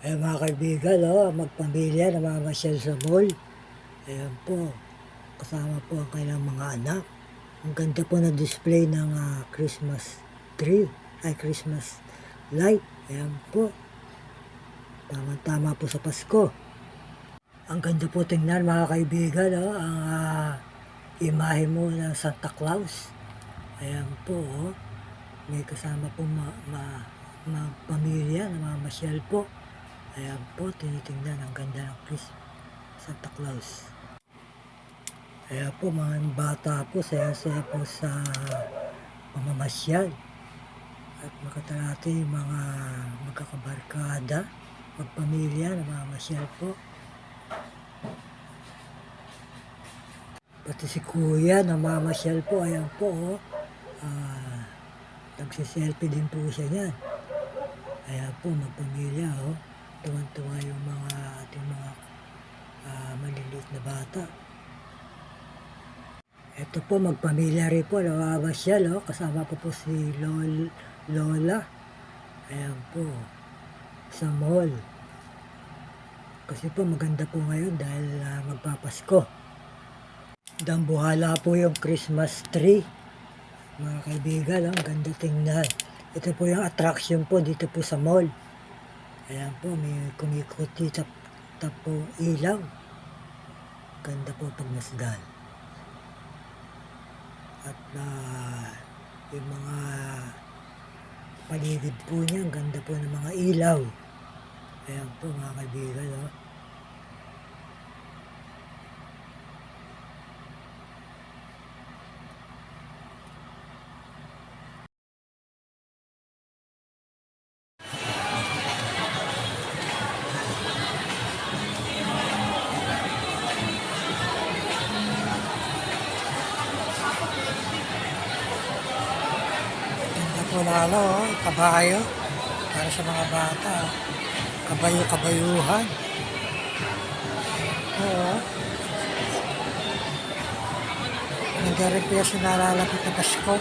Ayan mga kaibigan, magpamilya namamasyal sa mall. Ayan po, kasama po ang kailang mga anak. Ang ganda po na display ng Christmas tree, Christmas light. Ayan po, tama-tama po sa Pasko. Ang ganda po tingnan mga kaibigan, ang imahe mo ng Santa Claus. Ayan po, may kasama po pamilya namamasyal po. Ayan po, tinitingnan ang ganda ng Santa Claus. Ayan po, mga bata po, saya-saya po sa pamamasyal. At makatarati yung mga magkakabarkada, magpamilya, namamasyal po. Pati si Kuya, namamasyal po. Ayan po, nagsiselfie din po siya niyan. Ayan po, magpamilya, tuwan-tuwa yung mga ating mga maliliit na bata. Ito po, magpamilya rin po, namamasyal, kasama po si Lola. Ayan po, sa mall. Kasi po maganda po ngayon dahil magpapasko. Dambuhala po yung Christmas tree. Mga kaibigan, ang ganda tingnan. Ito po yung attraction po dito po sa mall. Ayan po, may kumikuti po ilaw. Ganda po pag masdan. At yung mga paligid po niya, ang ganda po ng mga ilaw. Ayan po mga kaibigan, Ganda po na kabayo. Para sa mga bata, kabayo-kabayuhan. Ganda rin po yung nalalapit na Pasko.